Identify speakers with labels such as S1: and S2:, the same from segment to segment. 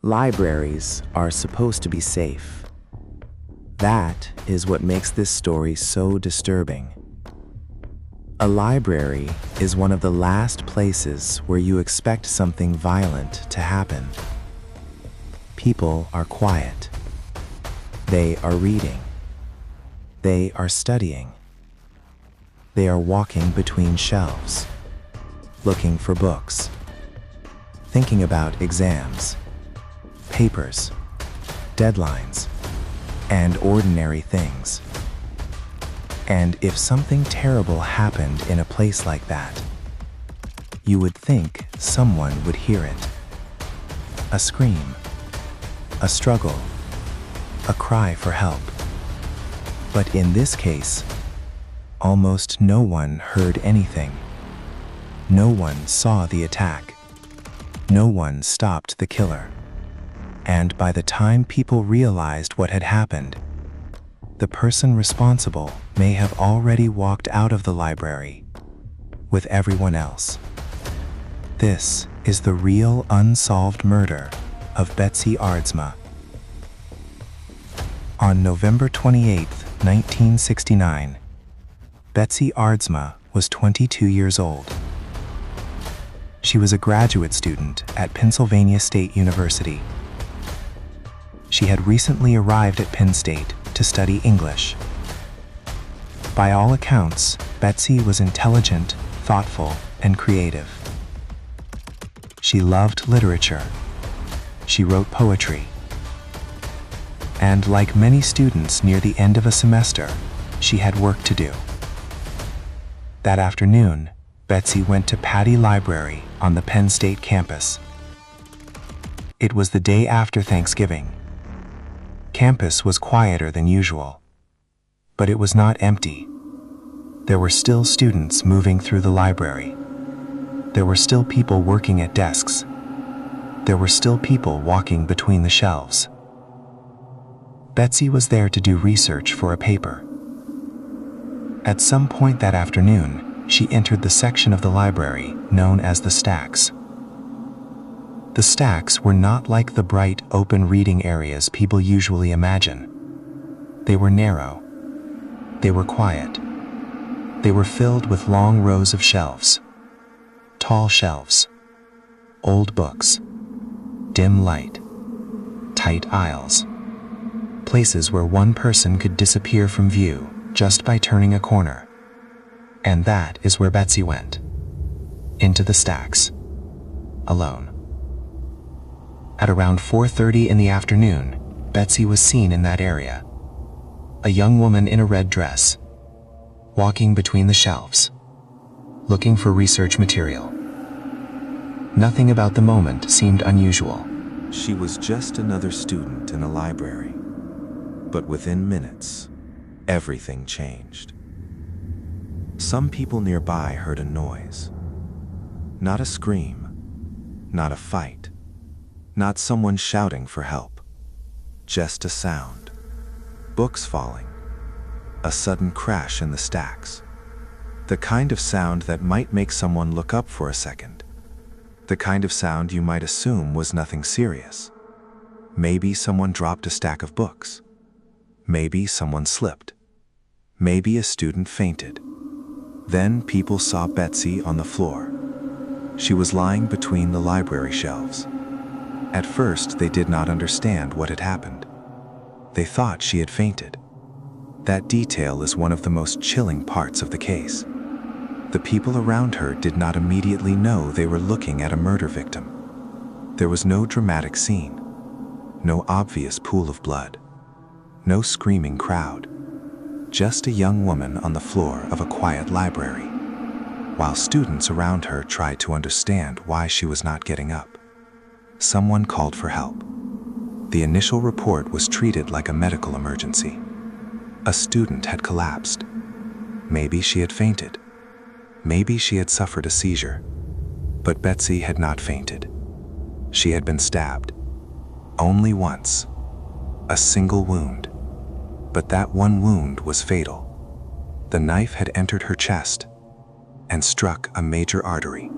S1: Libraries are supposed to be safe. That is what makes this story so disturbing. A library is one of the last places where you expect something violent to happen. People are quiet. They are reading. They are studying. They are walking between shelves, looking for books, thinking about exams, papers, deadlines, and ordinary things. And if something terrible happened in a place like that, you would think someone would hear it. A scream, a struggle, a cry for help. But in this case, almost no one heard anything. No one saw the attack. No one stopped the killer. And by the time people realized what had happened, the person responsible may have already walked out of the library with everyone else. This is the real unsolved murder of Betsy Aardsma. On November 28, 1969, Betsy Aardsma was 22 years old. She was a graduate student at Pennsylvania State University. She had recently arrived at Penn State to study English. By all accounts, Betsy was intelligent, thoughtful, and creative. She loved literature. She wrote poetry. And like many students near the end of a semester, she had work to do. That afternoon, Betsy went to Pattee Library on the Penn State campus. It was the day after Thanksgiving. Campus was quieter than usual, but it was not empty. There were still students moving through the library. There were still people working at desks. There were still people walking between the shelves. Betsy was there to do research for a paper. At some point that afternoon, she entered the section of the library known as the stacks. The stacks were not like the bright, open reading areas people usually imagine. They were narrow. They were quiet. They were filled with long rows of shelves. Tall shelves. Old books. Dim light. Tight aisles. Places where one person could disappear from view just by turning a corner. And that is where Betsy went. Into the stacks. Alone. At around 4:30 in the afternoon, Betsy was seen in that area. A young woman in a red dress, walking between the shelves, looking for research material. Nothing about the moment seemed unusual.
S2: She was just another student in a library. But within minutes, everything changed. Some people nearby heard a noise. Not a scream, not a fight, not someone shouting for help. Just a sound. Books falling. A sudden crash in the stacks. The kind of sound that might make someone look up for a second. The kind of sound you might assume was nothing serious. Maybe someone dropped a stack of books. Maybe someone slipped. Maybe a student fainted. Then people saw Betsy on the floor. She was lying between the library shelves. At first, they did not understand what had happened. They thought she had fainted. That detail is one of the most chilling parts of the case. The people around her did not immediately know they were looking at a murder victim. There was no dramatic scene. No obvious pool of blood. No screaming crowd. Just a young woman on the floor of a quiet library, while students around her tried to understand why she was not getting up. Someone called for help. The initial report was treated like a medical emergency. A student had collapsed. Maybe she had fainted. Maybe she had suffered a seizure. But Betsy had not fainted. She had been stabbed. Only once. A single wound. But that one wound was fatal. The knife had entered her chest and struck a major artery.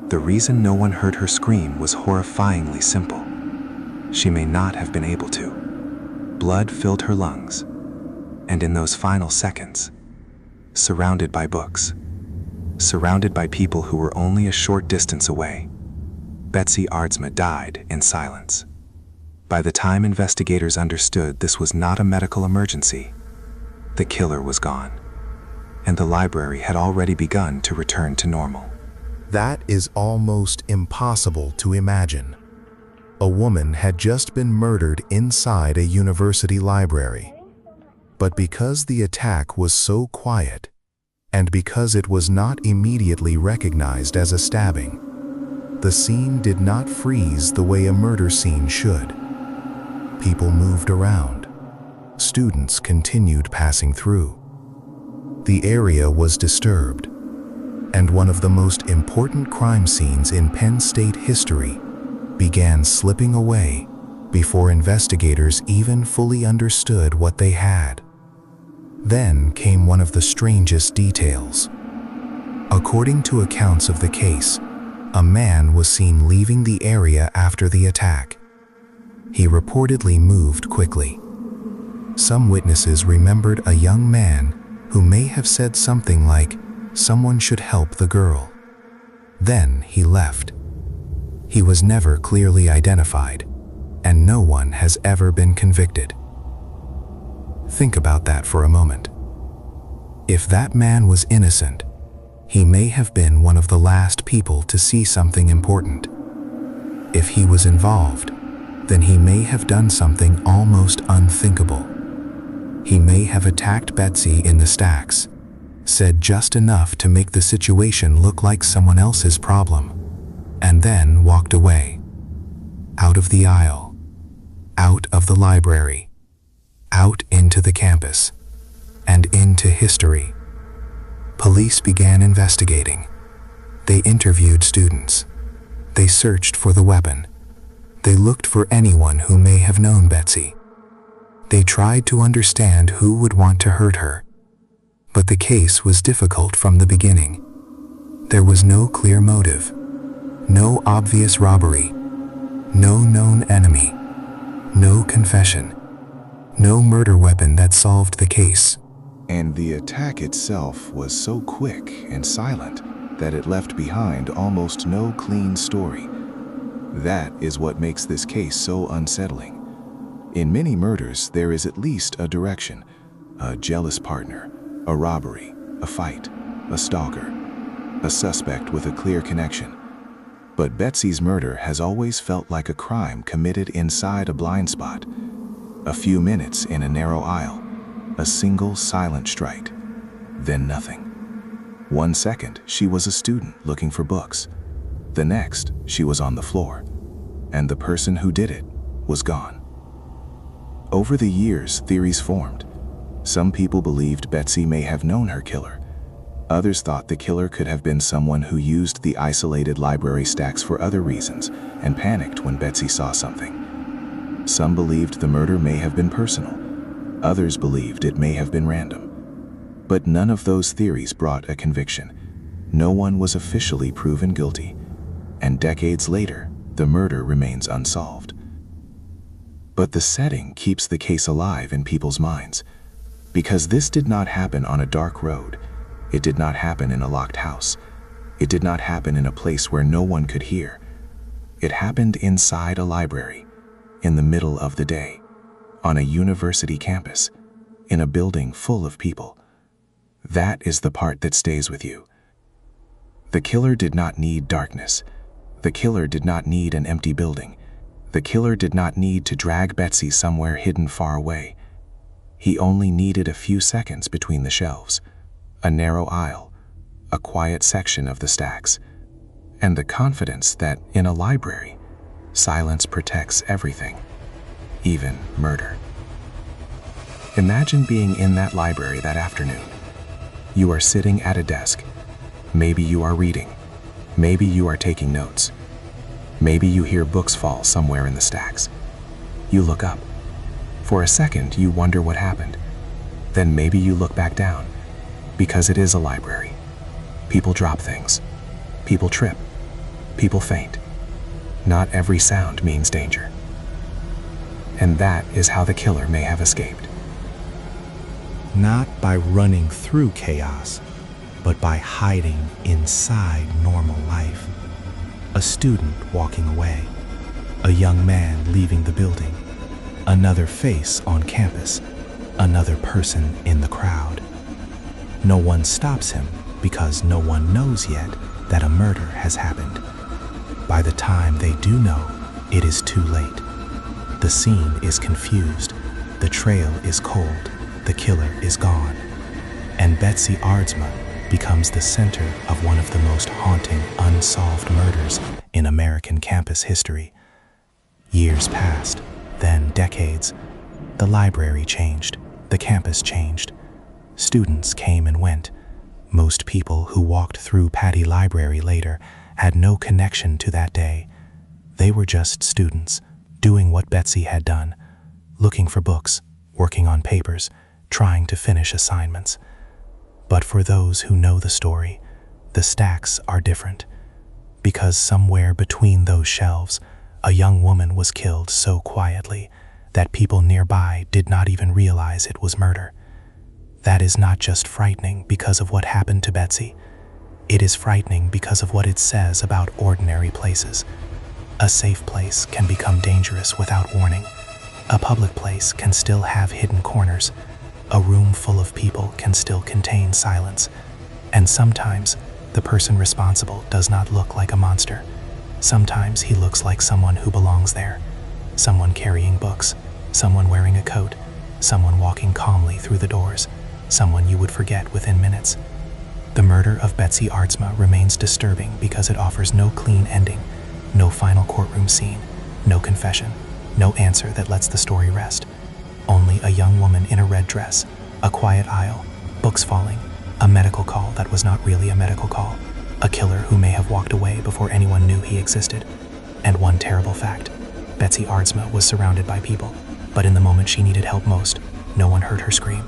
S2: The reason no one heard her scream was horrifyingly simple.
S1: she may not have been able to. Blood filled her lungs, and in those final seconds, surrounded by books, surrounded by people who were only a short distance away, Betsy Aardsma died in silence. By the time investigators understood this was not a medical emergency, the killer was gone, and the library had already begun to return to normal.
S3: That is almost impossible to imagine. A woman had just been murdered inside a university library. But because the attack was so quiet, and because it was not immediately recognized as a stabbing, the scene did not freeze the way a murder scene should. People moved around. Students continued passing through. The area was disturbed, and one of the most important crime scenes in Penn State history began slipping away before investigators even fully understood what they had. Then came one of the strangest details. According to accounts of the case, a man was seen leaving the area after the attack. He reportedly moved quickly. Some witnesses remembered a young man who may have said something like, "Someone should help the girl." Then he left. He was never clearly identified, and no one has ever been convicted. Think about that for a moment. If that man was innocent, he may have been one of the last people to see something important. If he was involved, then he may have done something almost unthinkable. He may have attacked Betsy in the stacks, said just enough to make the situation look like someone else's problem, and then walked away. Out of the aisle, out of the library, out into the campus, and into history. Police began investigating. They interviewed students. They searched for the weapon. They looked for anyone who may have known Betsy. They tried to understand who would want to hurt her. But the case was difficult from the beginning. There was no clear motive, no obvious robbery, no known enemy, no confession, no murder weapon that solved the case.
S2: And the attack itself was so quick and silent that it left behind almost no clean story. That is what makes this case so unsettling. In many murders, there is at least a direction, a jealous partner, a robbery, a fight, a stalker, a suspect with a clear connection. But Betsy's murder has always felt like a crime committed inside a blind spot. A few minutes in a narrow aisle, a single silent strike, then nothing. 1 second, she was a student looking for books. The next, she was on the floor, and the person who did it was gone. Over the years, theories formed. Some people believed Betsy may have known her killer. Others thought the killer could have been someone who used the isolated library stacks for other reasons and panicked when Betsy saw something. Some believed the murder may have been personal. Others believed it may have been random. But none of those theories brought a conviction. No one was officially proven guilty. And decades later, the murder remains unsolved. But the setting keeps the case alive in people's minds. Because this did not happen on a dark road. It did not happen in a locked house. It did not happen in a place where no one could hear. It happened inside a library, in the middle of the day, on a university campus, in a building full of people. That is the part that stays with you. The killer did not need darkness. The killer did not need an empty building. The killer did not need to drag Betsy somewhere hidden far away. He only needed a few seconds between the shelves, a narrow aisle, a quiet section of the stacks, and the confidence that in a library, silence protects everything, even murder. Imagine being in that library that afternoon. You are sitting at a desk. Maybe you are reading. Maybe you are taking notes. Maybe you hear books fall somewhere in the stacks. You look up. For a second, you wonder what happened. Then maybe you look back down, because it is a library. People drop things. People trip. People faint. Not every sound means danger.
S4: and that is how the killer may have escaped.
S5: Not by running through chaos, but by hiding inside normal life. A student walking away, a young man leaving the building, another face on campus, another person in the crowd. No one stops him because no one knows yet that a murder has happened. By the time they do know, it is too late. The scene is confused, the trail is cold, the killer is gone, and Betsy Aardsma becomes the center of one of the most haunting unsolved murders in American campus history. Years passed, then decades. The library changed, the campus changed. Students came and went. Most people who walked through Pattee Library later had no connection to that day. They were just students, doing what Betsy had done, looking for books, working on papers, trying to finish assignments. But for those who know the story, the stacks are different, because somewhere between those shelves, a young woman was killed so quietly that people nearby did not even realize it was murder. That is not just frightening because of what happened to Betsy. It is frightening because of what it says about ordinary places. A safe place can become dangerous without warning. A public place can still have hidden corners. A room full of people can still contain silence. And sometimes, the person responsible does not look like a monster. Sometimes he looks like someone who belongs there. Someone carrying books, someone wearing a coat, someone walking calmly through the doors, someone you would forget within minutes. The murder of Betsy Aardsma remains disturbing because it offers no clean ending, no final courtroom scene, no confession, no answer that lets the story rest. Only a young woman in a red dress, a quiet aisle, books falling, a medical call that was not really a medical call, a killer who may have walked away before anyone knew he existed. And one terrible fact: Betsy Aardsma was surrounded by people, but in the moment she needed help most, no one heard her scream.